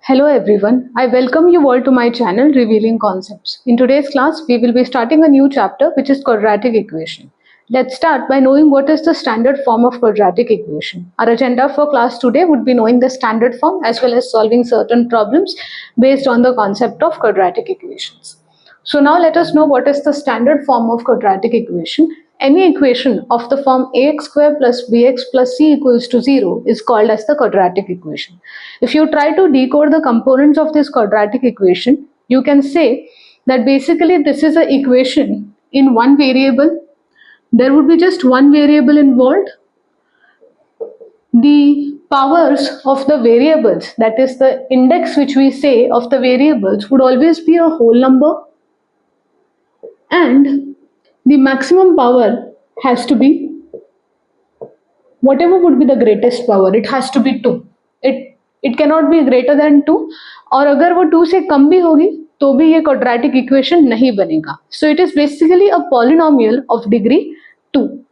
Hello everyone, I welcome you all to my channel Revealing Concepts. In today's class, we will be starting a new chapter which is quadratic equation. Let's start by knowing what is the standard form of quadratic equation. Our agenda for class today would be knowing the standard form as well as solving certain problems based on the concept of quadratic equations. So now let us know what is the standard form of quadratic equation. Any equation of the form ax square plus bx plus c equals to 0 is called as the quadratic equation. If you try to decode the components of this quadratic equation, you can say that basically this is an equation in one variable. There would be just one variable involved. The powers of the variables, that is the index which we say of the variables, would always be a whole number, and the maximum power has to be whatever would be the greatest power. It has to be 2. It cannot be greater than 2, और अगर वो 2 से कम भी होगी तो भी ये quadratic equation नहीं बनेगा. So it is basically a polynomial of degree 2.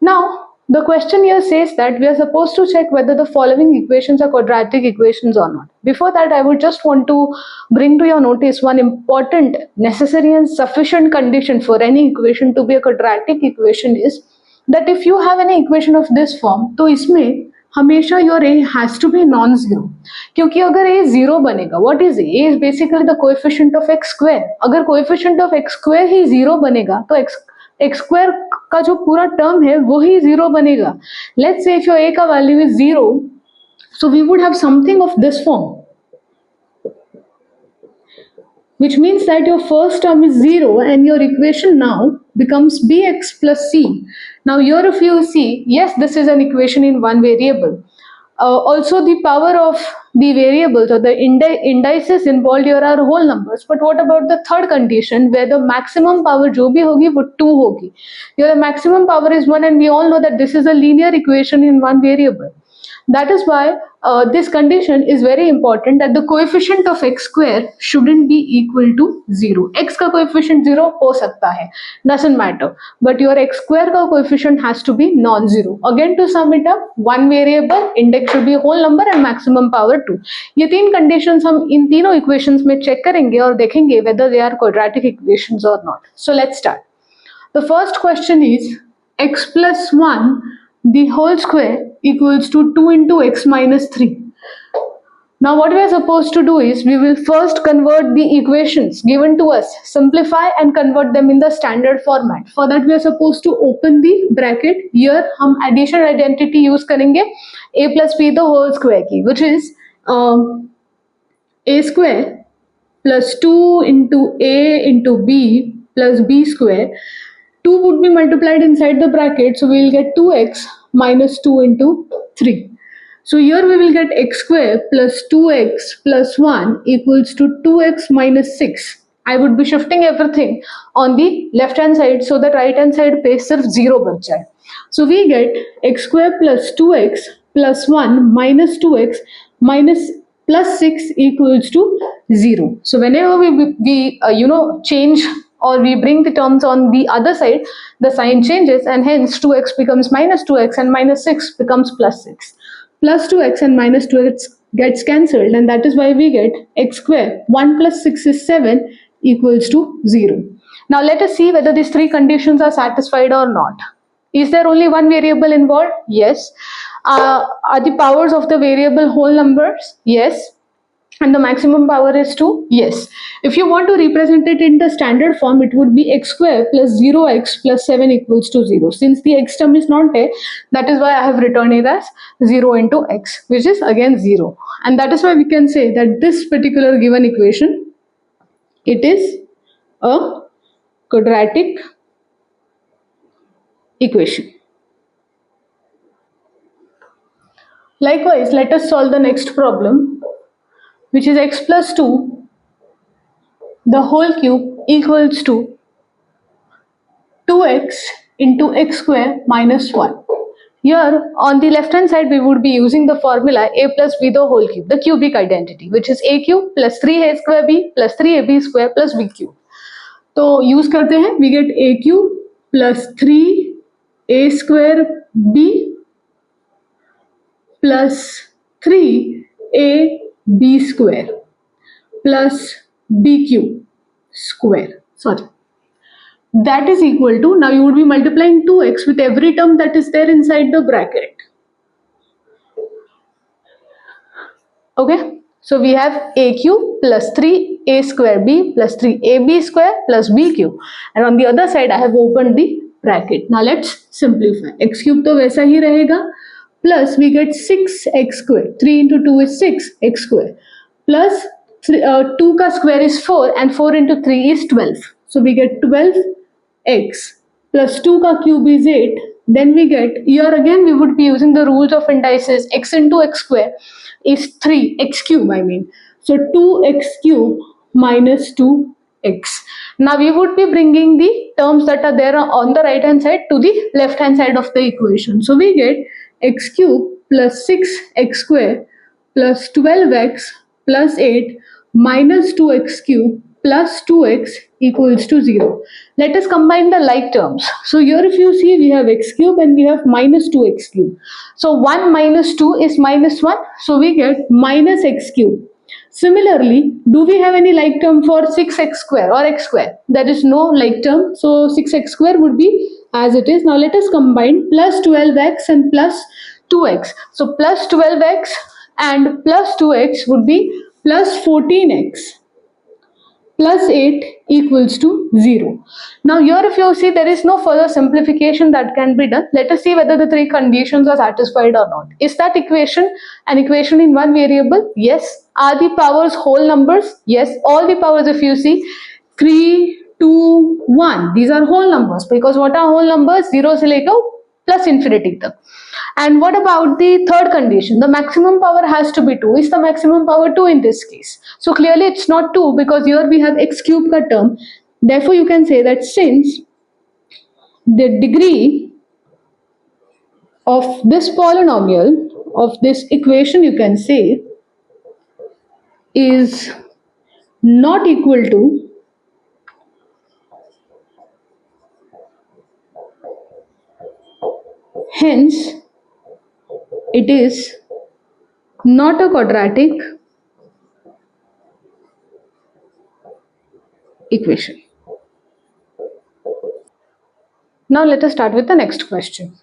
Now the question here says that we are supposed to check whether the following equations are quadratic equations or not. Before that, I would just want to bring to your notice one important, necessary and sufficient condition for any equation to be a quadratic equation is that if you have any equation of this form, तो इसमें हमेशा your a has to be non-zero. क्योंकि अगर a zero बनेगा, what is a? A is basically the coefficient of x square. अगर coefficient of x square he zero बनेगा तो x square का जो पूरा टर्म है वो ही जीरो बनेगा. Let's say if your a का value is 0, so we would have something of this form, which means that your first term is 0 and your equation now becomes bx plus c. Now here if you see, yes, this is an equation in one variable. Also the power of the variables or the indices involved here are whole numbers. But what about the third condition where the maximum power जो भी होगी वो 2 होगी. Here the maximum power is 1 and we all know that this is a linear equation in one variable. That is why this condition is very important, that the coefficient of x square shouldn't be equal to 0. X का coefficient 0 हो सकता है, doesn't matter, but your x square का coefficient has to be non-zero. Again to sum it up, one variable, index should be whole number and maximum power 2. ये तीन conditions हम इन तीनों equations में check करेंगे और देखेंगे whether they are quadratic equations or not. So let's start. The first question is x plus 1 the whole square equals to 2 into x minus 3. Now what we are supposed to do is we will first convert the equations given to us, simplify and convert them in the standard format. For that we are supposed to open the bracket. Here हम addition identity use करेंगे a plus b the whole square की, which is a square plus 2 into a into b plus b square. 2 would be multiplied inside the bracket, so we will get 2x minus 2 into 3. So here we will get x square plus 2x plus 1 equals to 2x minus 6. I would be shifting everything on the left hand side so that right hand side पे सिर्फ 0 बच जाए. So we get x square plus 2x plus 1 minus 2x minus plus 6 equals to 0. So whenever we change or we bring the terms on the other side, the sign changes and hence 2x becomes minus 2x and minus 6 becomes plus 6. Plus 2x and minus 2x gets cancelled and that is why we get x square 1 plus 6 is 7 equals to 0. Now let us see whether these three conditions are satisfied or not. Is there only one variable involved? Yes. Are the powers of the variable whole numbers? Yes. And the maximum power is 2? Yes. If you want to represent it in the standard form, it would be x square plus 0x plus 7 equals to 0. Since the x term is not there, that is why I have written it as 0 into x, which is again 0. And that is why we can say that this particular given equation, it is a quadratic equation. Likewise, let us solve the next problem, which is x plus 2 the whole cube equals to 2x into x square minus 1. Here on the left hand side we would be using the formula a plus b the whole cube, the cubic identity, which is a cube plus 3a square b plus 3ab square plus b cube. तो use करते हैं, we get a cube plus 3a square b plus 3a b square plus bq square. Sorry. That is equal to, now you would be multiplying 2x with every term that is there inside the bracket. Okay, so we have aq plus 3a square b plus 3ab square plus bq, and on the other side I have opened the bracket. Now let's simplify. X cube to वैसा ही रहेगा, plus we get 6x square. 3 into 2 is 6x square, plus 2 का square is 4 and 4 into 3 is 12. So we get 12x plus 2 का cube is 8. Then we get, here again we would be using the rules of indices. X into x square is 3, x cube I mean. So 2x cube minus 2x. Now we would be bringing the terms that are there on the right hand side to the left hand side of the equation. So we get x cube plus 6x square plus 12x plus 8 minus 2x cube plus 2x equals to 0. Let us combine the like terms. So here if you see, we have x cube and we have minus 2x cube. So 1 minus 2 is minus 1. So we get minus x cube. Similarly, do we have any like term for 6x square or x square? There is no like term. So 6x square would be as it is. Now let us combine plus 12x and plus 2x. So plus 12x and plus 2x would be plus 14x plus 8 equals to 0. Now here if you see, there is no further simplification that can be done. Let us see whether the three conditions are satisfied or not. Is that equation an equation in one variable? Yes. Are the powers whole numbers? Yes. All the powers if you see, 3, 2, 1. These are whole numbers, because what are whole numbers? 0 से लेकर plus infinity तक. And what about the third condition? The maximum power has to be 2. Is the maximum power 2 in this case? So clearly it's not 2, because here we have x cube ka term. Therefore you can say that since the degree of this polynomial, of this equation, you can say, is not equal to hence it is not a quadratic equation. Now let us start with the next question.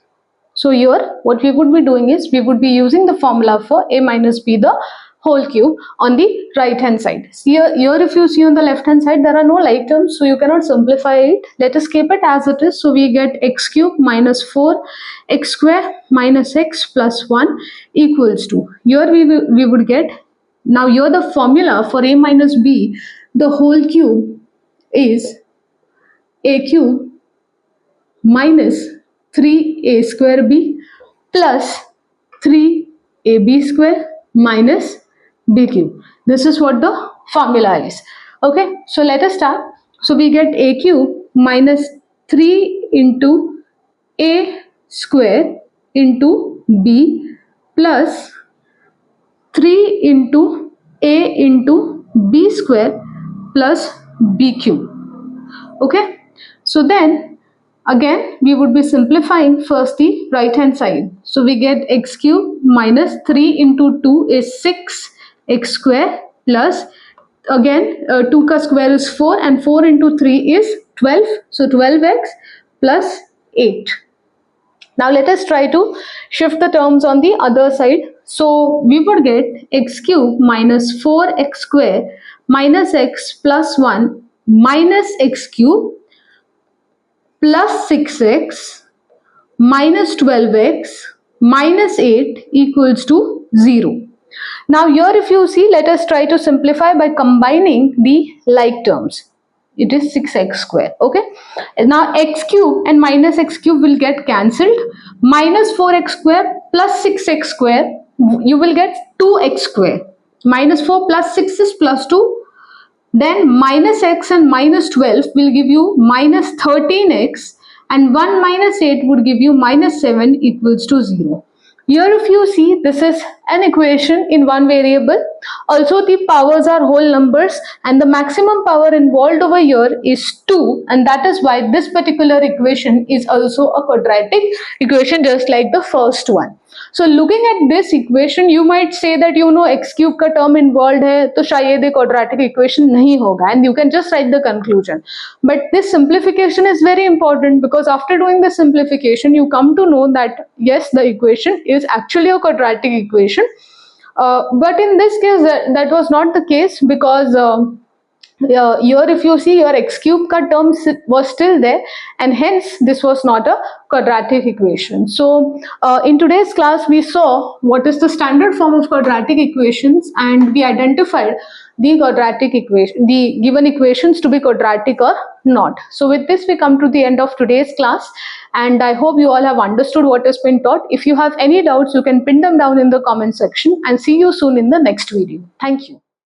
So here what we would be doing is, we would be using the formula for a minus b the whole cube on the right hand side. Here if you see on the left hand side, there are no like terms, so you cannot simplify it. Let us keep it as it is. So we get x cube minus 4 x square minus x plus 1 equals to, here we would get, now here the formula for a minus b the whole cube is a cube minus 3a square b plus 3ab square minus b cube. This is what the formula is. Okay, so let us start. So we get a cube minus 3 into a square into b plus 3 into a into b square plus b cube. Okay, so then again we would be simplifying first the right hand side. So we get x cube minus 3 into 2 is 6 x square plus, again 2 ka square is 4 and 4 into 3 is 12. So 12x plus 8. Now let us try to shift the terms on the other side. So we would get x cube minus 4x square minus x plus 1 minus x cube plus 6x minus 12x minus 8 equals to 0. Now here if you see, let us try to simplify by combining the like terms. It is 6x square. Okay, now x cube and minus x cube will get cancelled. Minus 4x square plus 6x square, you will get 2x square. Minus 4 plus 6 is plus 2. Then minus x and minus 12 will give you minus 13x, and 1 minus 8 would give you minus 7 equals to 0. Here if you see, this is an equation in one variable. Also, the powers are whole numbers and the maximum power involved over here is 2, and that is why this particular equation is also a quadratic equation just like the first one. So looking at this equation, you might say that x cube का term involved है तो शायद ये quadratic equation नहीं होगा, and you can just write the conclusion. But this simplification is very important because after doing the simplification, you come to know that yes, the equation is actually a quadratic equation. But in this case, that was not the case because here if you see your x cube ka term was still there, and hence this was not a quadratic equation. So in today's class we saw what is the standard form of quadratic equations, and we identified the quadratic equation, the given equations to be quadratic or not. So with this we come to the end of today's class, and I hope you all have understood what has been taught. If you have any doubts, you can pin them down in the comment section, and see you soon in the next video. Thank you.